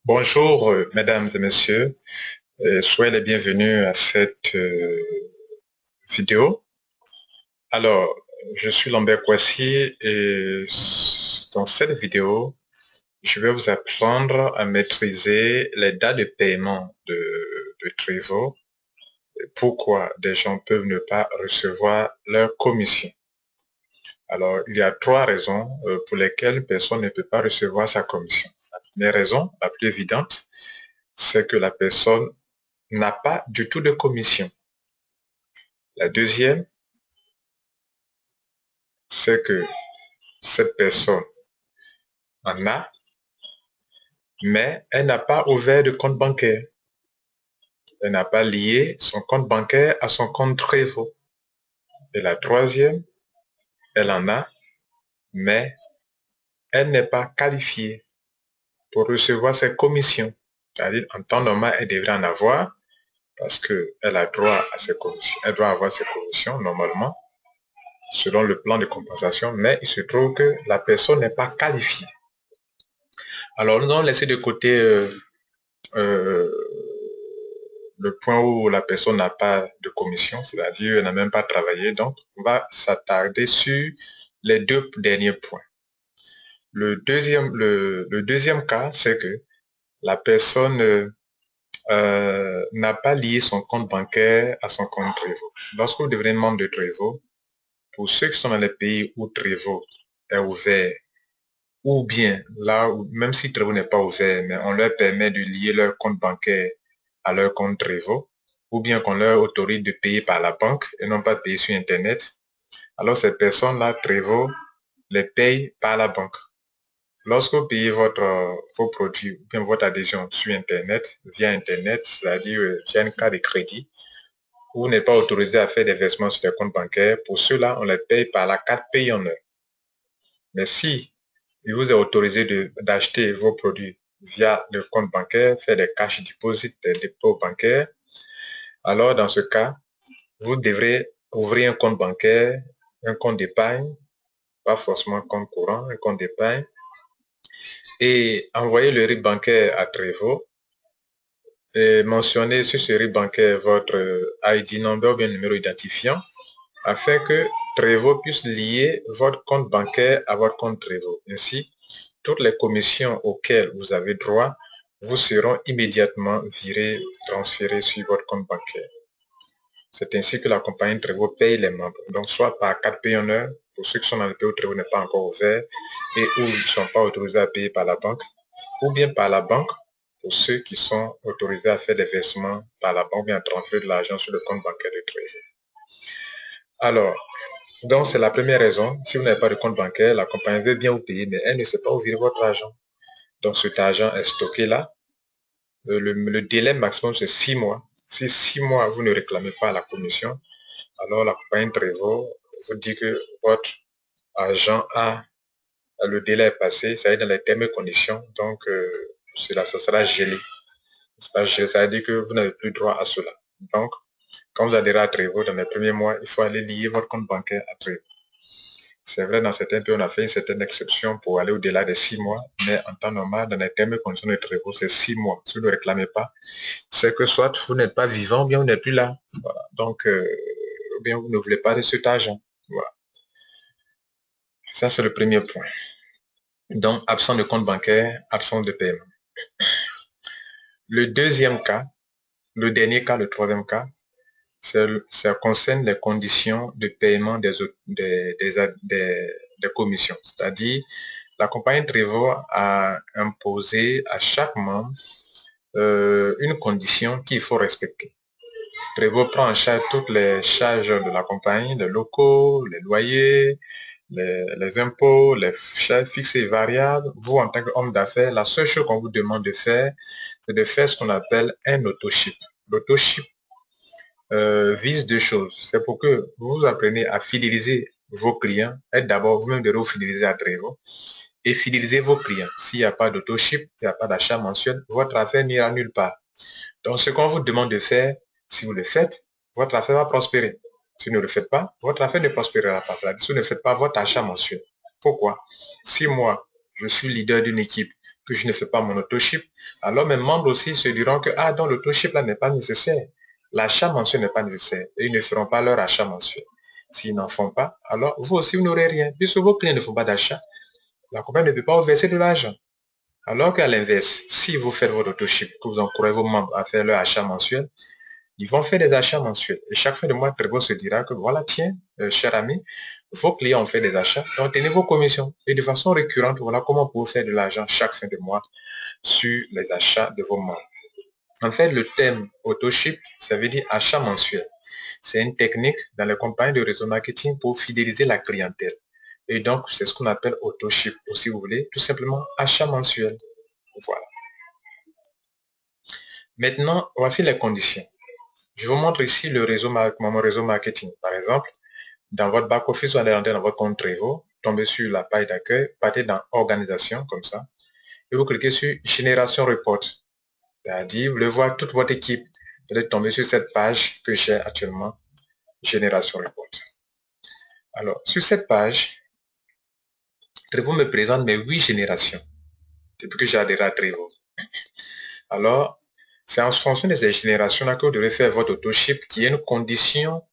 Bonjour, mesdames et messieurs. Soyez les bienvenus à cette vidéo. Alors, je suis Lambert Kwasi et dans cette vidéo, je vais vous apprendre à maîtriser les dates de paiement de Trezor. Pourquoi des gens peuvent ne pas recevoir leur commission. Alors, il y a trois raisons pour lesquelles une personne ne peut pas recevoir sa commission. La première raison, la plus évidente, c'est que la personne n'a pas du tout de commission. La deuxième, c'est que cette personne en a, mais elle n'a pas ouvert de compte bancaire. Elle n'a pas lié son compte bancaire à son compte Trezor. Et la troisième, elle en a, mais elle n'est pas qualifiée pour recevoir ses commissions. C'est-à-dire, en temps normal, elle devrait en avoir parce qu'elle a droit à ses commissions. Elle doit avoir ses commissions normalement, selon le plan de compensation, mais il se trouve que la personne n'est pas qualifiée. Alors, nous allons laisser de côté euh, le point où la personne n'a pas de commission, c'est-à-dire elle n'a même pas travaillé. Donc, on va s'attarder sur les deux derniers points. Le deuxième cas, c'est que la personne n'a pas lié son compte bancaire à son compte Trezor. Lorsque vous devenez membre de Trezor, pour ceux qui sont dans les pays où Trezor est ouvert, ou bien là où, même si Trezor n'est pas ouvert, mais on leur permet de lier leur compte bancaire à leur compte Trezor, ou bien qu'on leur autorise de payer par la banque et non pas de payer sur Internet, alors ces personnes-là, Trezor, les paye par la banque. Lorsque vous payez vos produits ou bien votre adhésion sur Internet, via Internet, c'est-à-dire via une carte de crédit, vous n'êtes pas autorisé à faire des versements sur les comptes bancaires. Pour cela, on les paye par la carte paye en heure. Mais si il vous est autorisé d'acheter vos produits via le compte bancaire, faire des cash deposits, des dépôts bancaires, alors dans ce cas, vous devrez ouvrir un compte bancaire, un compte d'épargne, pas forcément un compte courant, un compte d'épargne, et envoyer le RIB bancaire à Trezor et mentionner sur ce RIB bancaire votre ID number ou bien numéro identifiant afin que Trezor puisse lier votre compte bancaire à votre compte Trezor. Ainsi, toutes les commissions auxquelles vous avez droit vous seront immédiatement virées, transférées sur votre compte bancaire. C'est ainsi que la compagnie Trezor paye les membres. Donc, soit par carte paye en heure, pour ceux qui sont dans le pays où Trezor n'est pas encore ouvert et où ils ne sont pas autorisés à payer par la banque, ou bien par la banque, pour ceux qui sont autorisés à faire des versements par la banque, bien transférer de l'argent sur le compte bancaire de Trezor. Alors, donc c'est la première raison. Si vous n'avez pas de compte bancaire, la compagnie veut bien vous payer, mais elle ne sait pas où virer votre argent. Donc cet argent est stocké là. Le délai maximum, c'est 6 mois. Si 6 mois, vous ne réclamez pas la commission, alors la compagnie Trezor vous dit que votre argent le délai est passé, ça est dans les termes et conditions, donc ça sera gelé. Ça veut dire que vous n'avez plus droit à cela. Donc, quand vous adhérez à Trezor dans les premiers mois, il faut aller lier votre compte bancaire à Trezor. C'est vrai, dans certains pays, on a fait une certaine exception pour aller au-delà des 6 mois, mais en temps normal, dans les termes et conditions de Trezor, c'est 6 mois. Si vous ne réclamez pas, c'est que soit vous n'êtes pas vivant, ou bien vous n'êtes plus là. Voilà. Donc, ou bien vous ne voulez pas de cet argent. Voilà. Ça, c'est le premier point. Donc, absence de compte bancaire, absence de paiement. Le deuxième cas, le dernier cas, le troisième cas, ça concerne les conditions de paiement des commissions. C'est-à-dire, la compagnie Trezor a imposé à chaque membre une condition qu'il faut respecter. Trezor prend en charge toutes les charges de la compagnie, les locaux, les loyers, les impôts, les charges fixes et variables. Vous, en tant qu'homme d'affaires, la seule chose qu'on vous demande de faire, c'est de faire ce qu'on appelle un autoship. L'autoship vise deux choses. C'est pour que vous appreniez à fidéliser vos clients et d'abord vous-même de vous fidéliser à Trezor et fidéliser vos clients. S'il n'y a pas d'autoship, s'il n'y a pas d'achat mensuel, votre affaire n'ira nulle part. Donc, ce qu'on vous demande de faire, si vous le faites, votre affaire va prospérer. Si vous ne le faites pas, votre affaire ne prospérera pas. Si vous ne faites pas votre achat mensuel. Pourquoi? Si moi, je suis leader d'une équipe, que je ne fais pas mon auto-ship, alors mes membres aussi se diront que, ah, donc l'auto-ship là n'est pas nécessaire. L'achat mensuel n'est pas nécessaire. Et ils ne feront pas leur achat mensuel. S'ils n'en font pas, alors vous aussi, vous n'aurez rien. Puisque vos clients ne font pas d'achat, la compagnie ne peut pas vous verser de l'argent. Alors qu'à l'inverse, si vous faites votre auto-ship, que vous encouragez vos membres à faire leur achat mensuel, ils vont faire des achats mensuels. Et chaque fin de mois, Trevo se dira que voilà, tiens, cher ami, vos clients ont fait des achats, donc tenez vos commissions. Et de façon récurrente, voilà comment vous pouvez faire de l'argent chaque fin de mois sur les achats de vos membres. En fait, le thème auto-ship, ça veut dire achat mensuel. C'est une technique dans les compagnies de réseau marketing pour fidéliser la clientèle. Et donc, c'est ce qu'on appelle auto-ship, ou si vous voulez, tout simplement achat mensuel. Voilà. Maintenant, voici les conditions. Je vous montre ici le réseau, mon réseau marketing. Par exemple, dans votre back-office, vous allez entrer dans votre compte Trevo, tombez sur la page d'accueil, partez dans Organisation, comme ça, et vous cliquez sur Génération Report. C'est-à-dire, vous voulez voir toute votre équipe. Vous allez tomber sur cette page que j'ai actuellement, Génération Report. Alors, sur cette page, Trevo me présente mes 8 générations depuis que j'ai adhéré à Trevo. Alors, c'est en fonction de ces générations-là que vous devez faire votre auto-ship qui est une condition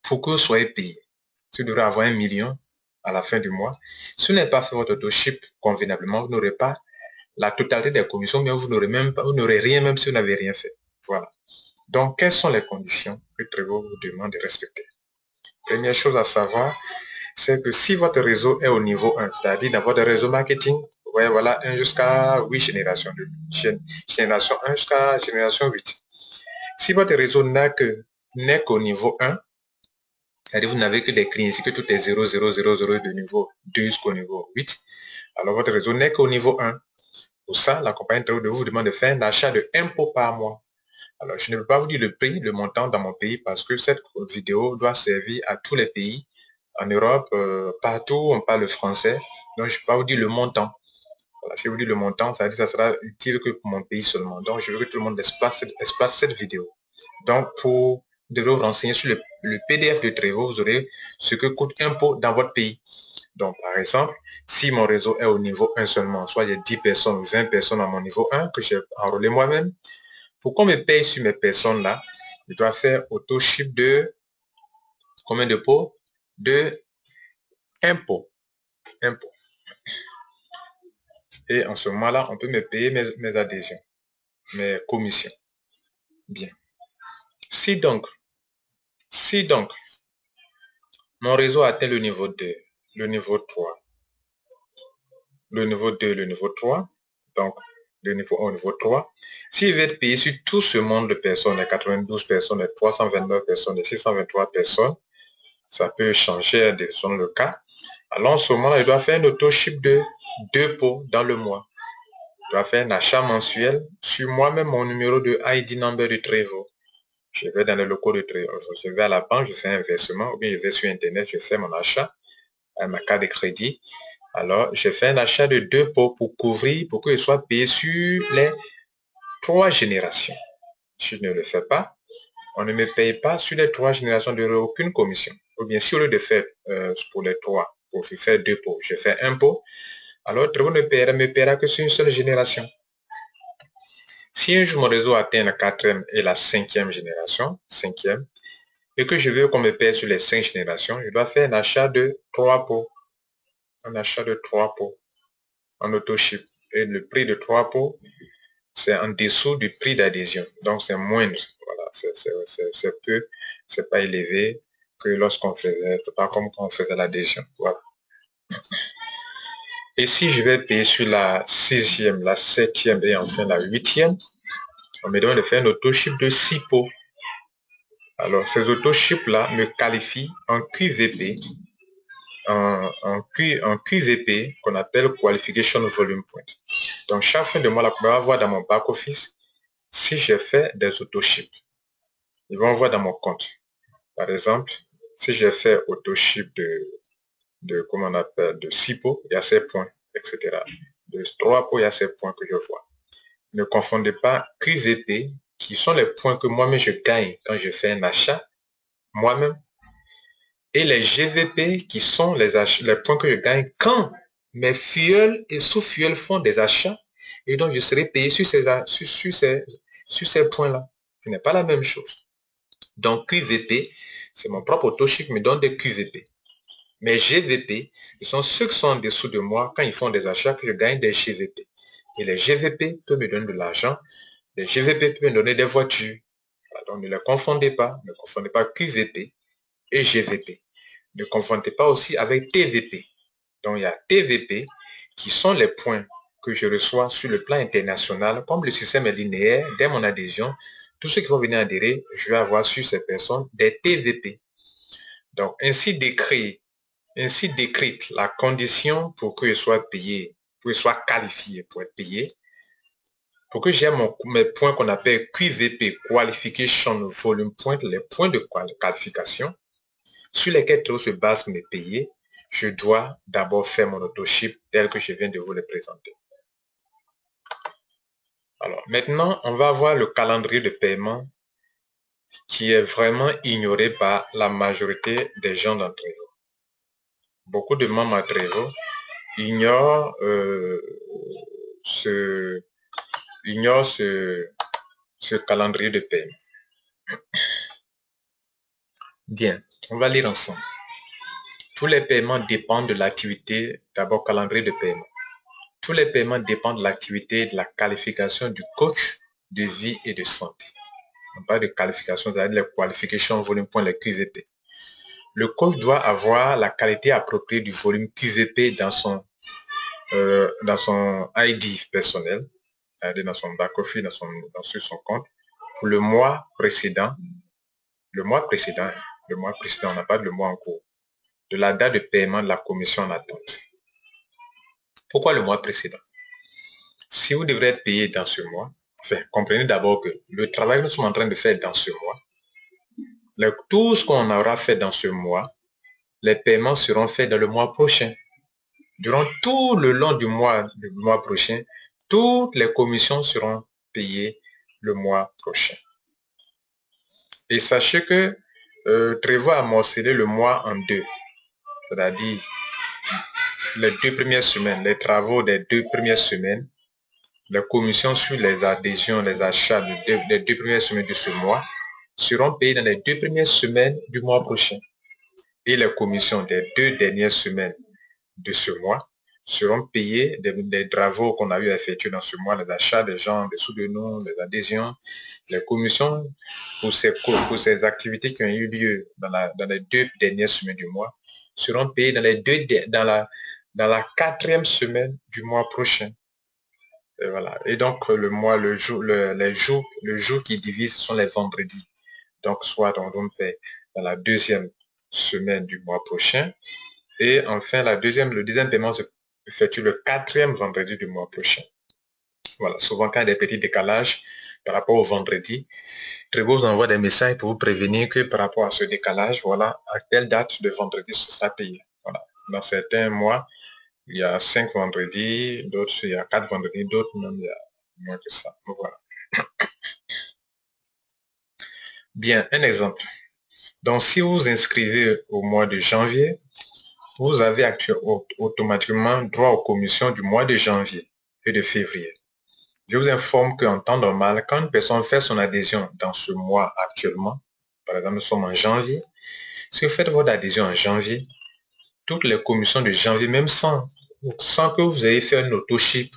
pour que vous soyez payé. Si vous devrez avoir 1 million à la fin du mois, si vous n'avez pas fait votre auto-ship convenablement, vous n'aurez pas la totalité des commissions, mais vous n'aurez rien même si vous n'avez rien fait. Voilà. Donc, quelles sont les conditions que Trevo vous demande de respecter? Première chose à savoir, c'est que si votre réseau est au niveau 1, c'est-à-dire dans votre réseau marketing, vous voyez, voilà, 1 jusqu'à 8 générations, génération 1 jusqu'à génération 8. Si votre réseau n'est qu'au niveau 1, c'est-à-dire vous n'avez que des clients ici, que tout est 0, 0, 0, 0 de niveau 2 jusqu'au niveau 8, alors votre réseau n'est qu'au niveau 1. Pour ça, la compagnie de vous demande de faire un achat de 1 pot par mois. Alors, je ne peux pas vous dire le prix, le montant dans mon pays, parce que cette vidéo doit servir à tous les pays. En Europe, partout, on parle français. Donc, je ne peux pas vous dire le montant. Voilà, si je vous dis le montant, ça veut dire que ça sera utile que pour mon pays seulement. Donc, je veux que tout le monde espace cette vidéo. Donc, pour de vous renseigner sur le PDF de Trevo, vous aurez ce que coûte un pot dans votre pays. Donc, par exemple, si mon réseau est au niveau 1 seulement, soit il y a 10 personnes, 20 personnes à mon niveau 1 que j'ai enrôlé moi-même, pour qu'on me paye sur mes personnes-là, je dois faire auto-ship de combien de pots? De 1 pot. 1 pot. Et en ce moment-là, on peut me payer mes adhésions, mes commissions. Bien. Si donc, mon réseau atteint le niveau 2, le niveau 3, le niveau 2, le niveau 3, donc le niveau 1 au niveau 3, si je vais être payé sur tout ce monde de personnes, les 92 personnes, les 329 personnes, les 623 personnes, ça peut changer selon le cas. Alors en ce moment-là, je dois faire un auto-ship de 2 pots dans le mois. Je dois faire un achat mensuel sur moi-même mon numéro de ID number de Trevo. Je vais dans les locaux de Trevo, je vais à la banque, je fais un versement, ou bien je vais sur Internet, je fais mon achat à ma carte de crédit. Alors, je fais un achat de 2 pots pour couvrir, pour que je sois payé sur les 3 générations. Si je ne le fais pas, on ne me paye pas sur les 3 générations, de aucune commission. Ou bien si au lieu de faire pour les 3, pour faire 2 pots, je fais 1 pot, alors Trevo ne me paiera que sur une seule génération. Si un jour mon réseau atteint la 4e et la 5e génération, et que je veux qu'on me paye sur les 5 générations, je dois faire un achat de 3 pots. Un achat de 3 pots en auto-ship. Et le prix de 3 pots, c'est en dessous du prix d'adhésion. Donc, c'est moindre. Voilà, c'est peu, c'est pas élevé que lorsqu'on faisait, c'est pas comme quand on faisait l'adhésion. Voilà. Et si je vais payer sur la 6e, la 7e et enfin la 8e, on me demande de faire un auto-ship de 6 pots. Alors, ces auto-ships-là me qualifient en QVP, en QVP qu'on appelle Qualification Volume Point. Donc, chaque fin de mois, on va voir dans mon back-office si j'ai fait des auto-ships. Ils vont voir dans mon compte. Par exemple, si j'ai fait auto-ship comment on appelle, de 6 pots, il y a ces points, etc. De 3 pots, il y a ces points que je vois. Ne confondez pas QVP, qui sont les points que moi-même je gagne quand je fais un achat, moi-même, et les GVP, qui sont les points que je gagne quand mes filleuls et sous-filleuls font des achats Et donc, je serai payé sur ces points-là. Ce n'est pas la même chose. Donc, QVP, c'est mon propre autoship me donne des QVP. Mais GVP, ce sont ceux qui sont en dessous de moi quand ils font des achats que je gagne des GVP. Et les GVP peuvent me donner de l'argent. Les GVP peuvent me donner des voitures. Donc, ne les confondez pas. Ne confondez pas QVP et GVP. Ne confondez pas aussi avec TVP. Donc, il y a TVP qui sont les points que je reçois sur le plan international. Comme le système est linéaire, dès mon adhésion, tous ceux qui vont venir adhérer, je vais avoir sur ces personnes des TVP. Donc, ainsi décrite la condition pour que je sois payé, pour que je sois qualifié pour être payé, pour que j'ai mes points qu'on appelle QVP, Qualification Volume Point, les points de qualification, sur lesquels se base mes payés, je dois d'abord faire mon autoship tel que je viens de vous le présenter. Alors, maintenant, on va voir le calendrier de paiement qui est vraiment ignoré par la majorité des gens dans Trezor. Beaucoup de membres à Trezor ignorent ce calendrier de paiement. Bien, on va lire ensemble. Tous les paiements dépendent de l'activité, d'abord calendrier de paiement. Tous les paiements dépendent de l'activité et de la qualification du coach de vie et de santé. On parle de qualification, c'est-à-dire les qualifications volume point, les QVP. Le coach doit avoir la qualité appropriée du volume QVP dans son ID personnel, c'est-à-dire dans son back-office, sur son compte, pour le mois précédent. Le mois précédent, on n'a pas de le mois en cours, de la date de paiement de la commission en attente. Pourquoi le mois précédent? Si vous devrez être payé dans ce mois, enfin, comprenez d'abord que le travail que nous sommes en train de faire dans ce mois, tout ce qu'on aura fait dans ce mois, les paiements seront faits dans le mois prochain. Durant tout le long du mois prochain, toutes les commissions seront payées le mois prochain. Et sachez que Trezor a morcelé le mois en deux. C'est-à-dire les 2 premières semaines, les travaux des 2 premières semaines, les commissions sur les adhésions, les achats des 2 premières semaines de ce mois seront payées dans les 2 premières semaines du mois prochain. Et les commissions des 2 dernières semaines de ce mois seront payées des travaux qu'on a eu à effectuer dans ce mois, les achats des gens, des sous-de-noms, les adhésions, les commissions pour ces activités qui ont eu lieu dans les 2 dernières semaines du mois seront payées dans la 4e semaine du mois prochain. Et voilà. Et donc le jour qui divise sont les vendredis. Donc soit on paie dans la 2e semaine du mois prochain. Et enfin le deuxième paiement se effectue le 4e vendredi du mois prochain. Voilà. Souvent quand il y a des petits décalages par rapport au vendredi, Trezor vous envoie des messages pour vous prévenir que par rapport à ce décalage, voilà, à telle date de vendredi ce sera payé. Voilà. Dans certains mois, il y a 5 vendredis, d'autres il y a 4 vendredis, d'autres même il y a moins que ça. Donc, voilà. Bien, un exemple. Donc si vous vous inscrivez au mois de janvier, vous avez automatiquement droit aux commissions du mois de janvier et de février. Je vous informe qu'en temps normal, quand une personne fait son adhésion dans ce mois actuellement, par exemple nous sommes en janvier, si vous faites votre adhésion en janvier, toutes les commissions de janvier, même sans que vous ayez fait un autoship,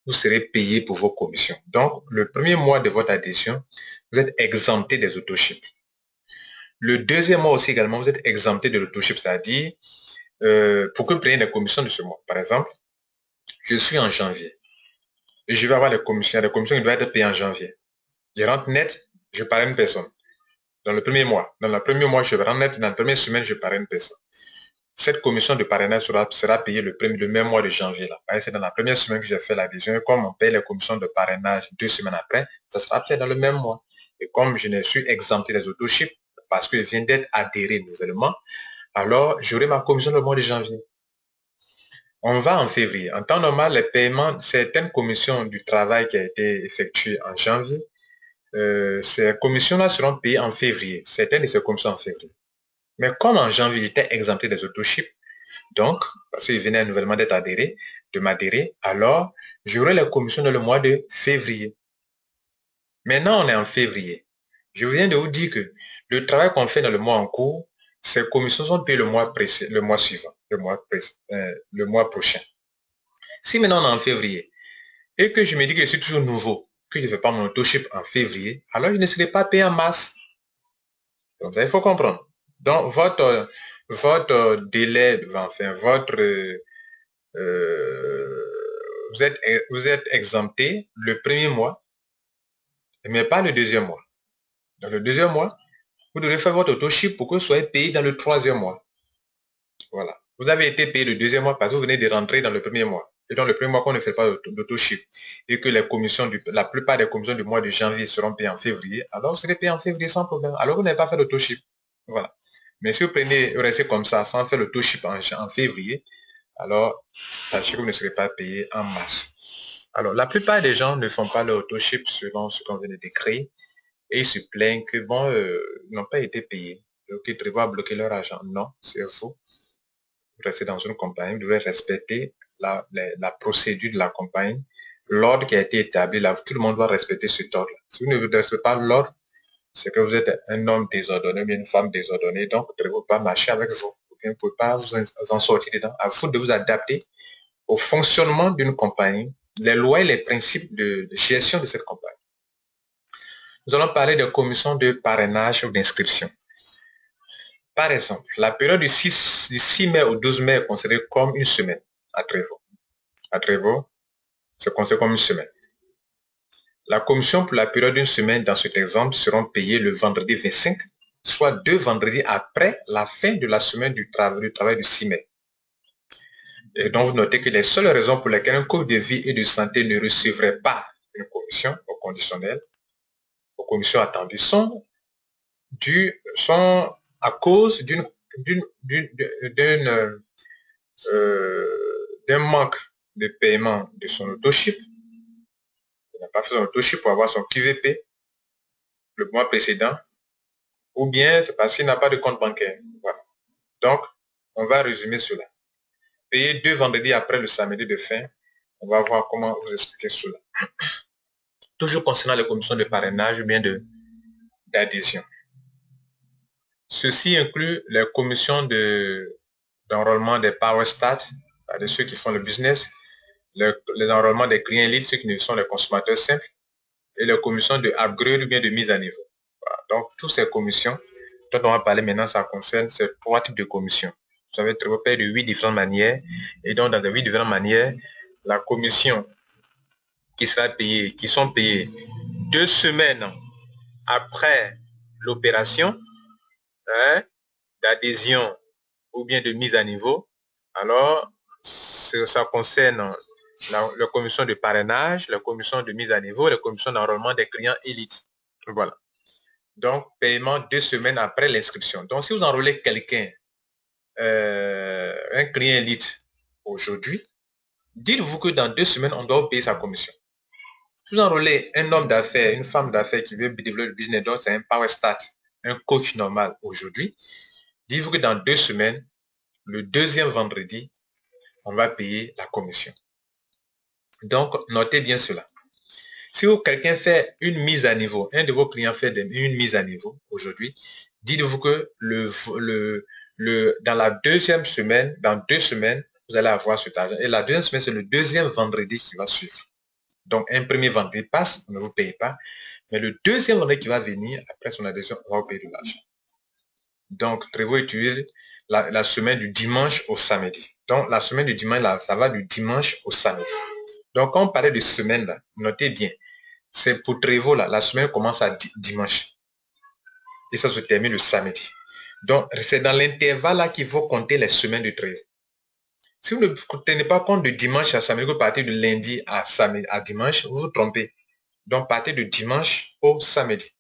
vous serez payé pour vos commissions. Donc, le premier mois de votre adhésion, vous êtes exempté des autoships. Le deuxième mois aussi également, vous êtes exempté de l'autoship, c'est-à-dire pour que vous preniez les commissions de ce mois. Par exemple, je suis en janvier et je vais avoir les commissions. Il y a des commissions qui doivent être payées en janvier. Je rentre net, je parraine une personne. Dans le premier mois. Dans le premier mois, je rentre net. Dans la première semaine, je parraine une personne. Cette commission de parrainage sera payée le même mois de janvier. C'est dans la première semaine que j'ai fait l'adhésion. Et comme on paye les commissions de parrainage 2 semaines après, ça sera fait dans le même mois. Et comme je ne suis exempté des autoships parce que je viens d'être adhéré nouvellement, alors j'aurai ma commission le mois de janvier. On va en février. En temps normal, les paiements, certaines commissions du travail qui a été effectué en janvier, ces commissions-là seront payées en février. Certaines de ces commissions en février. Mais comme en janvier, il était exempté des autoships, donc, parce qu'il venait nouvellement d'être adhéré, de m'adhérer, alors j'aurai la commission dans le mois de février. Maintenant, on est en février. Je viens de vous dire que le travail qu'on fait dans le mois en cours, ces commissions sont payées le mois suivant, le mois prochain. Si maintenant on est en février et que je me dis que je suis toujours nouveau, que je ne fais pas mon auto-ship en février, alors je ne serai pas payé en mars. Donc ça, il faut comprendre. Donc votre délai, enfin vous êtes exempté le premier mois, mais pas le deuxième mois. Dans le deuxième mois, vous devez faire votre auto-ship pour que vous soyez payé dans le troisième mois. Voilà. Vous avez été payé le deuxième mois parce que vous venez de rentrer dans le premier mois. Et dans le premier mois qu'on ne fait pas d'auto-ship et que la plupart des commissions du mois de janvier seront payées en février, alors vous serez payé en février sans problème. Alors vous n'avez pas fait d'auto-ship. Voilà. Mais si vous restez comme ça sans faire l'auto-ship en février, alors sachez que vous ne serez pas payé en mars. Alors, la plupart des gens ne font pas leur auto-ship selon ce qu'on vient de décrire et ils se plaignent que, bon, ils n'ont pas été payés. Donc, ils prévoient bloquer leur argent. Non, c'est vous. Vous restez dans une compagnie, vous devez respecter la procédure de la compagnie, l'ordre qui a été établi. Là, tout le monde doit respecter cet ordre. Si vous ne respectez pas l'ordre, c'est que vous êtes un homme désordonné, une femme désordonnée, donc vous ne pouvez pas marcher avec vous. Vous ne pouvez pas vous en sortir dedans. À vous de vous adapter au fonctionnement d'une compagnie, les lois et les principes de gestion de cette compagnie. Nous allons parler de commissions de parrainage ou d'inscription. Par exemple, la période du 6 mai au 12 mai est considérée comme une semaine à Trévoux. À Trévoux, c'est considéré comme une semaine. La commission pour la période d'une semaine dans cet exemple seront payées le vendredi 25, soit 2 vendredis après la fin de la semaine du travail du 6 mai. Et donc, vous notez que les seules raisons pour lesquelles un coach de vie et de santé ne recevrait pas une commission au conditionnel, aux commissions attendues, sont à cause d'un manque de paiement de son auto-ship. Il n'a pas fait son auto-ship pour avoir son QVP le mois précédent, ou bien c'est parce qu'il n'a pas de compte bancaire. Voilà. Donc, on va résumer cela. Payer 2 vendredis après le samedi de fin, on va voir comment vous expliquer cela. Toujours concernant les commissions de parrainage ou bien d'adhésion. Ceci inclut les commissions d'enrôlement des Power Stat, de ceux qui font le business, les enrôlements des clients élites, ceux qui ne sont les consommateurs simples, et les commissions de upgrade ou bien de mise à niveau. Voilà. Donc, toutes ces commissions dont on va parler maintenant, ça concerne ces 3 types de commissions. Vous savez, vous payer de 8 différentes manières, et donc dans les 8 différentes manières, la commission qui sont payées 2 semaines après l'opération, hein, d'adhésion ou bien de mise à niveau, alors ça concerne la commission de parrainage, la commission de mise à niveau, la commission d'enrôlement des clients élites. Voilà. Donc, paiement 2 semaines après l'inscription. Donc, si vous enrôlez quelqu'un, un client élite aujourd'hui, dites-vous que dans 2 semaines, on doit payer sa commission. Si vous enrôlez un homme d'affaires, une femme d'affaires qui veut développer le business, donc c'est un power start, un coach normal aujourd'hui, dites-vous que dans 2 semaines, le deuxième vendredi, on va payer la commission. Donc, notez bien cela. Si quelqu'un fait une mise à niveau, un de vos clients fait une mise à niveau aujourd'hui, dites-vous que dans la deuxième semaine, dans 2 semaines, vous allez avoir cet argent. Et la deuxième semaine, c'est le deuxième vendredi qui va suivre. Donc, un premier vendredi passe, on ne vous paye pas. Mais le deuxième vendredi qui va venir, après son adhésion, on va vous payer de l'argent. Donc, prévoyez utiliser la semaine du dimanche au samedi. Donc, la semaine du dimanche, là, ça va du dimanche au samedi. Donc, quand on parlait de semaine, là, notez bien. C'est pour Trévoux, là, la semaine commence à dimanche. Et ça se termine le samedi. Donc, c'est dans l'intervalle là qu'il faut compter les semaines de Trévoux. Si vous ne tenez pas compte de dimanche à samedi, vous partez de lundi à dimanche, vous vous trompez. Donc, partez de dimanche au samedi.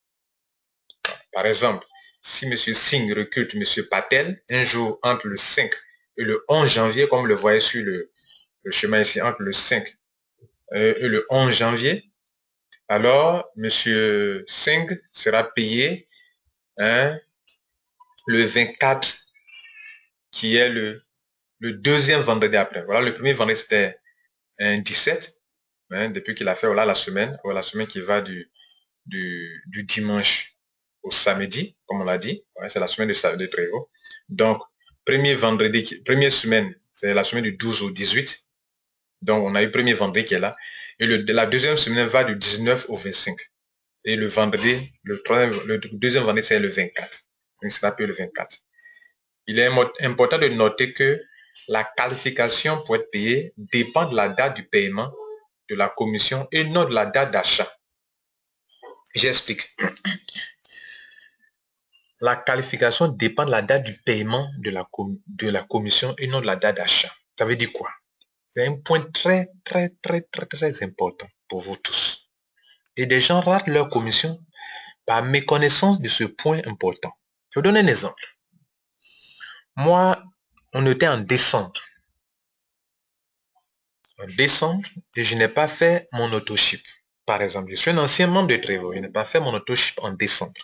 Par exemple, si M. Singh recrute M. Patel un jour entre le 5 et le 11 janvier, comme vous le voyez sur le chemin ici, entre le 5 et le 11 janvier, alors M. Singh sera payé le 24, qui est le deuxième vendredi après. Voilà, le premier vendredi, c'était un 17, hein, depuis qu'il a fait voilà, la semaine qui va du dimanche au samedi, comme on l'a dit. Ouais, c'est la semaine de Trévo. Donc, première semaine, c'est la semaine du 12 au 18. Donc, on a eu le premier vendredi qui est là. Et la deuxième semaine va du 19 au 25. Et le vendredi, le deuxième vendredi, c'est le 24. Donc, il sera plus le 24. Il est important de noter que la qualification pour être payée dépend de la date du paiement de la commission et non de la date d'achat. J'explique. La qualification dépend de la date du paiement de la commission et non de la date d'achat. Ça veut dire quoi? C'est un point très, très, très, très, très important pour vous tous. Et des gens ratent leur commission par méconnaissance de ce point important. Je vous donne un exemple. Moi, on était en décembre. Et je n'ai pas fait mon autoship. Par exemple, je suis un ancien membre de Trévo. Je n'ai pas fait mon autoship en décembre.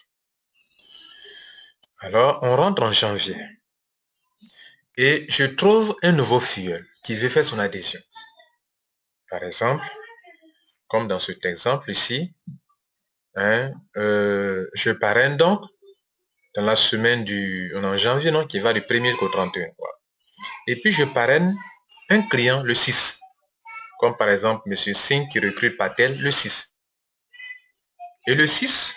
Alors, on rentre en janvier. Et je trouve un nouveau filleul qui veut faire son adhésion. Par exemple, comme dans cet exemple ici, hein, je parraine donc dans la semaine en janvier, non, qui va du 1er au 31. Et puis je parraine un client le 6. Comme par exemple M. Singh qui recrute Patel le 6. Et le 6,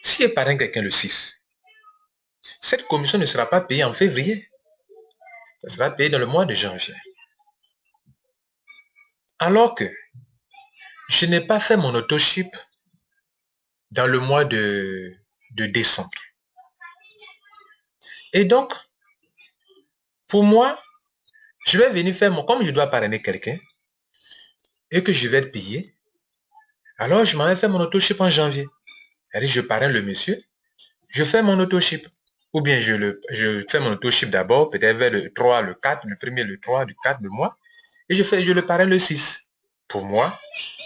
si je parraine quelqu'un le 6, cette commission ne sera pas payée en février. Ça sera payé dans le mois de janvier. Alors que je n'ai pas fait mon autoship dans le mois de décembre. Et donc, pour moi, je vais venir faire comme je dois parrainer quelqu'un et que je vais être payé, alors je m'en vais faire mon autoship en janvier. C'est-à-dire, je parraine le monsieur, je fais mon autoship. Ou bien je fais mon autoship d'abord, peut-être vers le 3, le 4, le 1er, le 3, du 4 de mois, et je le parraine le 6. Pour moi,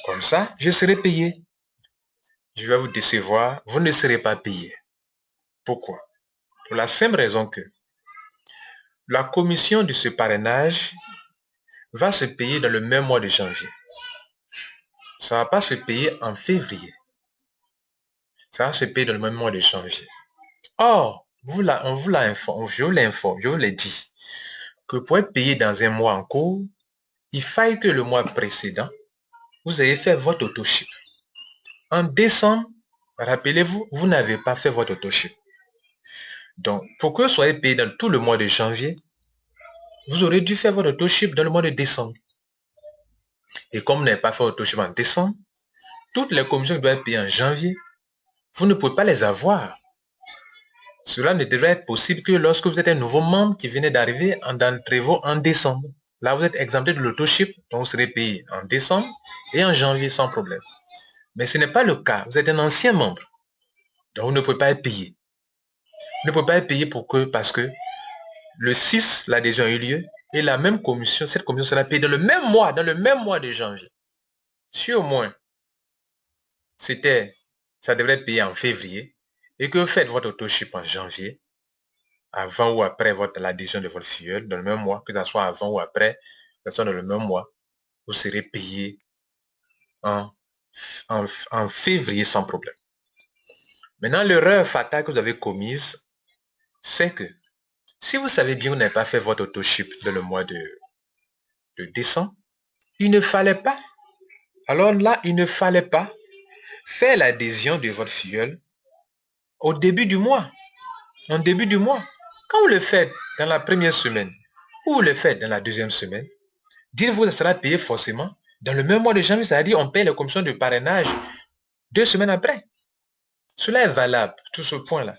comme ça, je serai payé. Je vais vous décevoir, vous ne serez pas payé. Pourquoi? Pour la simple raison que la commission de ce parrainage va se payer dans le même mois de janvier. Ça ne va pas se payer en février. Ça va se payer dans le même mois de janvier. Or, on vous l'a informé, je vous l'ai dit, que pour être payé dans un mois en cours, il faille que le mois précédent, vous ayez fait votre autoship. En décembre, rappelez-vous, vous n'avez pas fait votre autoship. Donc, pour que vous soyez payé dans tout le mois de janvier, vous aurez dû faire votre autoship dans le mois de décembre. Et comme vous n'avez pas fait votre autoship en décembre, toutes les commissions qui doivent être payées en janvier, vous ne pouvez pas les avoir. Cela ne devrait être possible que lorsque vous êtes un nouveau membre qui venait d'arriver dans Trévo en décembre. Là, vous êtes exempté de l'autoship, donc vous serez payé en décembre et en janvier sans problème. Mais ce n'est pas le cas. Vous êtes un ancien membre. Donc, vous ne pouvez pas être payé. Vous ne pouvez pas être payé parce que le 6, l'adhésion a eu lieu et la même commission, cette commission sera payée dans le même mois de janvier. Si au moins, ça devrait être payé en février et que vous faites votre autoship en janvier, avant ou après l'adhésion de votre filleul, dans le même mois, que ce soit avant ou après, que ce soit dans le même mois, vous serez payé en février sans problème. Maintenant, l'erreur fatale que vous avez commise, c'est que si vous savez bien que vous n'avez pas fait votre autoship dans le mois de décembre, il ne fallait pas, alors là, il ne fallait pas faire l'adhésion de votre filleul au début du mois, en début du mois. Quand vous le faites dans la première semaine, ou vous le faites dans la deuxième semaine, dites-vous que ça sera payé forcément dans le même mois de janvier, c'est-à-dire on paye les commissions de parrainage 2 semaines après. Cela est valable, tout ce point-là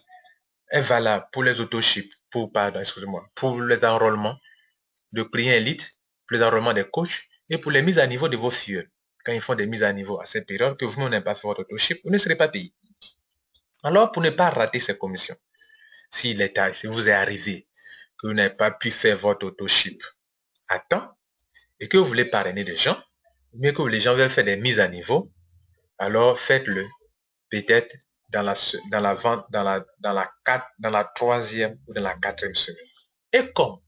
est valable pour les autoships, pour les enrôlements de clients élites, pour les enrôlements des coachs et pour les mises à niveau de vos filleul. Quand ils font des mises à niveau à cette période, que vous n'avez pas fait votre autoship, vous ne serez pas payé. Alors, pour ne pas rater ces commissions, si vous est arrivé que vous n'avez pas pu faire votre autoship à temps et que vous voulez parrainer des gens, mais que les gens veulent faire des mises à niveau, alors faites-le peut-être dans la troisième ou dans la quatrième semaine. Et comme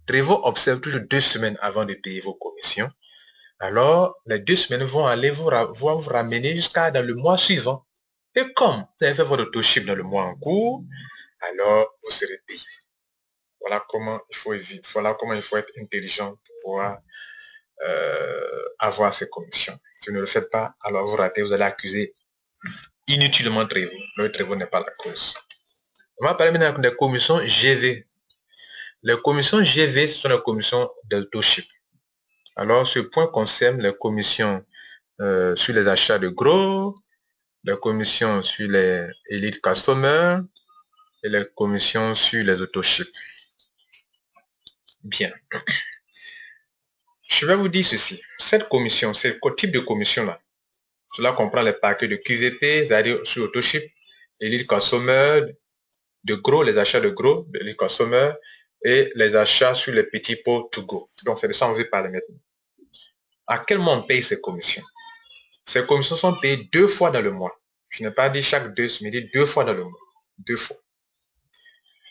Trésor observe toujours 2 semaines avant de payer vos commissions. Alors, les 2 semaines vont vous ramener jusqu'à dans le mois suivant. Et comme vous avez fait votre auto-ship dans le mois en cours, alors vous serez payé. Voilà comment il faut être intelligent pour pouvoir avoir ces commissions. Si vous ne le faites pas, alors vous ratez, vous allez accuser inutilement Trésor. Le Trésor n'est pas la cause. On va parler maintenant des commissions GV. Les commissions GV, ce sont les commissions d'auto-ship. Alors, ce point concerne les commissions sur les achats de gros, les commissions sur les Elite Customers et les commissions sur les auto-ship. Bien. Je vais vous dire ceci. Cette commission, c'est quel type de commission-là? Cela comprend les paquets de QVP, c'est-à-dire sur auto-ship, Elite Customer, de gros, les achats de gros, de Elite Customer, et les achats sur les petits pots to go. Donc, c'est de ça qu'on veut parler maintenant. À quel moment on paye ces commissions? Ces commissions sont payées 2 fois dans le mois. Je n'ai pas dit chaque 2 semaines, mais 2 fois dans le mois. 2 fois.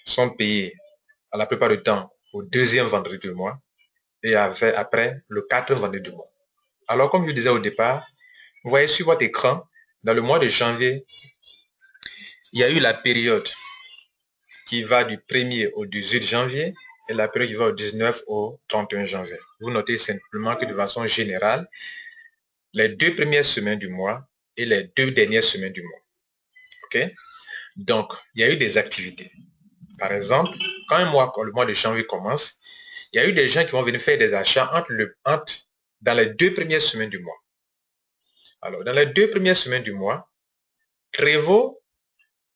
Sont payées à la plupart du temps au 2e vendredi du mois et après le 4e vendredi du mois. Alors, comme je disais au départ, vous voyez sur votre écran, dans le mois de janvier, il y a eu la période qui va du 1er au 18 janvier et la période qui va au 19 au 31 janvier. Vous notez simplement que de façon générale, les 2 premières semaines du mois et les 2 dernières semaines du mois. OK? Donc, il y a eu des activités. Par exemple, quand le mois de janvier commence, il y a eu des gens qui vont venir faire des achats dans les 2 premières semaines du mois. Alors, dans les 2 premières semaines du mois, Trésor,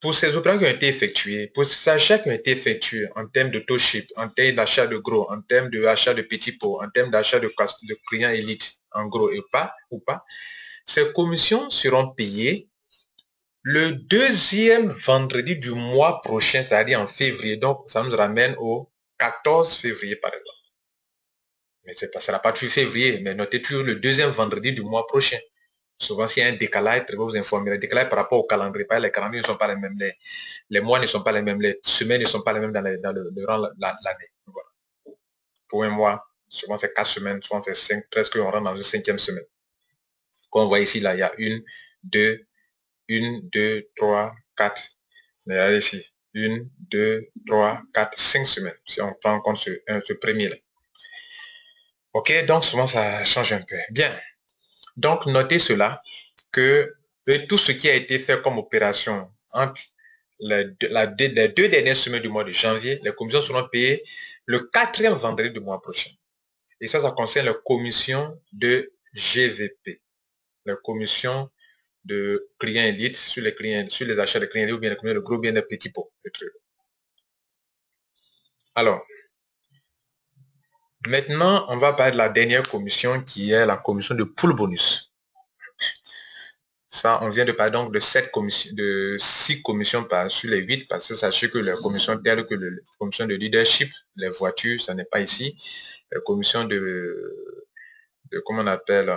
pour ces opérations qui ont été effectuées, pour ces achats qui ont été effectués en termes d'auto-ship, en termes d'achat de gros, en termes d'achat de petits pots, en termes d'achat de clients élites, en gros ou pas, ces commissions seront payées le 2e vendredi du mois prochain, c'est-à-dire en février. Donc, ça nous ramène au 14 février, par exemple. Mais ça ne sera pas toujours février, mais notez toujours le 2e vendredi du mois prochain. Souvent, s'il y a un décalage, je vais vous informer. Le décalage par rapport au calendrier. Les calendriers ne sont pas les mêmes. Les mois ne sont pas les mêmes. Les semaines ne sont pas les mêmes durant l'année. Voilà. Pour un mois, souvent c'est 4 semaines, souvent c'est 5, presque on rentre dans une 5e semaine. Comme on voit ici, là, il y a 1, 2, 3, 4. Mais regardez ici. 1, 2, 3, 4, 5 semaines. Si on prend en compte ce premier-là. OK, donc souvent ça change un peu. Bien. Donc, notez cela, que tout ce qui a été fait comme opération entre les 2 dernières semaines du mois de janvier, les commissions seront payées le 4e vendredi du mois prochain. Et ça concerne les commissions de GVP, les commissions de clients élites sur les achats de clients élites ou bien les commissions de gros bien de petits pots. Alors, maintenant, on va parler de la dernière commission qui est la commission de pool bonus. Ça, on vient de parler donc de 6 commissions sur les 8, parce que sachez que les commissions telles que les commissions de leadership, les voitures, ça n'est pas ici. Les commissions comment on appelle,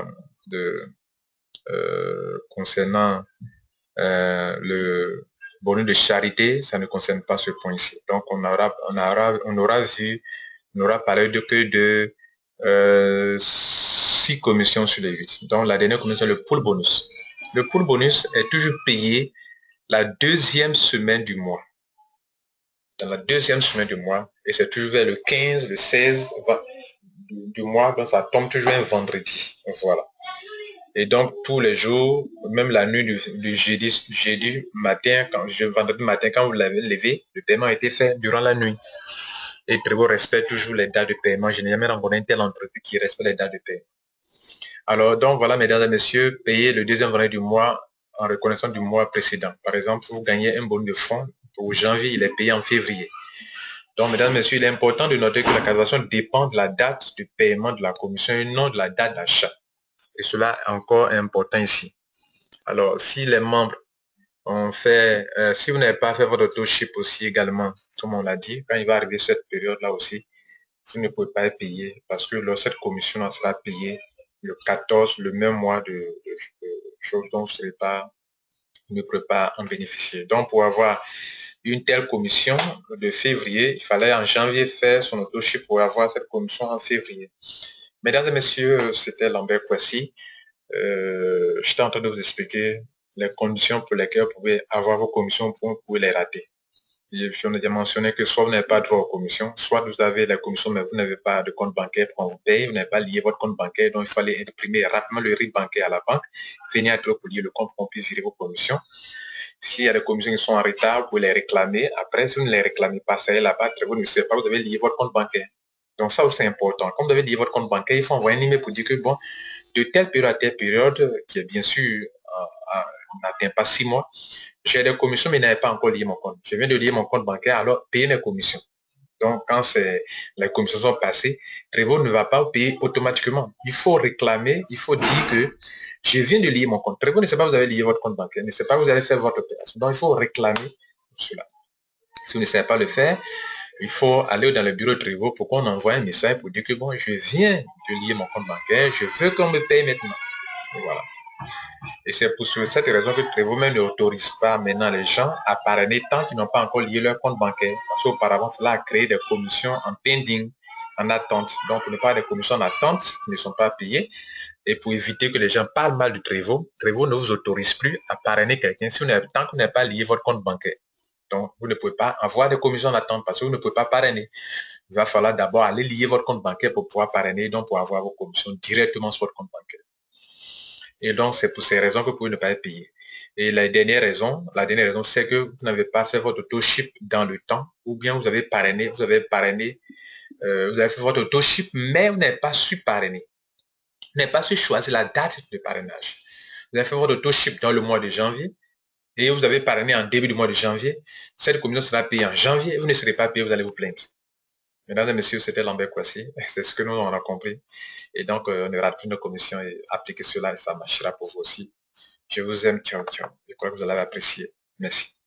concernant le bonus de charité, ça ne concerne pas ce point ici. Donc, on aura parlé que de 6 commissions sur les 8. Donc, la dernière commission, le pool bonus. Le pool bonus est toujours payé la 2e semaine du mois. Dans la 2e semaine du mois, et c'est toujours vers le 15, le 16 du mois, donc ça tombe toujours un vendredi. Voilà. Et donc, tous les jours, même la nuit du jeudi matin, vendredi matin, quand vous l'avez levé, le paiement a été fait durant la nuit. Et Trésor respecte toujours les dates de paiement. Je n'ai jamais rencontré une telle entreprise qui respecte les dates de paiement. Alors, donc voilà, mesdames et messieurs, payez le 2e vendredi du mois en reconnaissance du mois précédent. Par exemple, vous gagnez un bonus de fonds pour janvier, il est payé en février. Donc, mesdames et messieurs, il est important de noter que la calculation dépend de la date de paiement de la commission et non de la date d'achat. Et cela est encore important ici. Alors, si les membres ont fait, si vous n'avez pas fait votre auto-ship aussi également, comme on l'a dit, quand il va arriver cette période-là aussi, vous ne pouvez pas être payé parce que cette commission sera payée le 14, le même mois de choses dont vous ne pourrez pas en bénéficier. Donc, pour avoir une telle commission de février. Il fallait en janvier faire son auto-ship pour avoir cette commission en février. Mesdames et messieurs, c'était Lambert Kwasi. J'étais en train de vous expliquer les conditions pour lesquelles vous pouvez avoir vos commissions pour vous pouvez les rater. Je viens de mentionner que soit vous n'avez pas droit aux commissions, soit vous avez la commission, mais vous n'avez pas de compte bancaire pour qu'on vous paye, vous n'avez pas lié votre compte bancaire, donc il fallait imprimer rapidement le RIB bancaire à la banque, venir à pour lier le compte pour qu'on puisse virer vos commissions. S'il y a des commissions qui sont en retard, vous pouvez les réclamer. Après, si vous ne les réclamez pas, ça y est là-bas, vous ne savez pas, vous devez lier votre compte bancaire. Donc ça aussi c'est important. Comme vous devez lier votre compte bancaire, il faut envoyer un email pour dire que bon, de telle période à telle période, qui est bien sûr n'atteint pas 6 mois, j'ai des commissions, mais je n'avais pas encore lié mon compte. Je viens de lier mon compte bancaire, alors payer les commissions. Donc, quand les commissions sont passées, Trevor ne va pas payer automatiquement. Il faut réclamer, il faut dire que je viens de lier mon compte. Trevor ne sait pas que vous avez lié votre compte bancaire, ne sait pas que vous allez faire votre opération. Donc, il faut réclamer cela. Si vous ne savez pas le faire, il faut aller dans le bureau de Trevor pour qu'on envoie un message pour dire que bon, je viens de lier mon compte bancaire, je veux qu'on me paye maintenant. Et voilà. Et c'est pour cette raison que Trevor même n'autorise pas maintenant les gens à parrainer tant qu'ils n'ont pas encore lié leur compte bancaire. Parce qu'auparavant, cela a créé des commissions en pending, en attente. Donc, pour ne pas des commissions en attente qui ne sont pas payées, et pour éviter que les gens parlent mal de Trevor, Trevor ne vous autorise plus à parrainer quelqu'un tant que vous n'avez pas lié votre compte bancaire. Donc, vous ne pouvez pas avoir des commissions en attente parce que vous ne pouvez pas parrainer. Il va falloir d'abord aller lier votre compte bancaire pour pouvoir parrainer, donc pour avoir vos commissions directement sur votre compte bancaire. Et donc, c'est pour ces raisons que vous pouvez ne pas être payé. Et la dernière raison, c'est que vous n'avez pas fait votre auto-ship dans le temps, ou bien vous avez parrainé, vous avez fait votre auto-ship, mais vous n'avez pas su parrainer. Vous n'avez pas su choisir la date de parrainage. Vous avez fait votre auto-ship dans le mois de janvier, et vous avez parrainé en début du mois de janvier. Cette commission sera payée en janvier, et vous ne serez pas payé, vous allez vous plaindre. Mesdames et messieurs, c'était Lambert Kwasi. C'est ce que nous on a compris. Et donc, on aura plus de commission et appliquer cela et ça marchera pour vous aussi. Je vous aime. Ciao, ciao. Je crois que vous allez apprécier. Merci.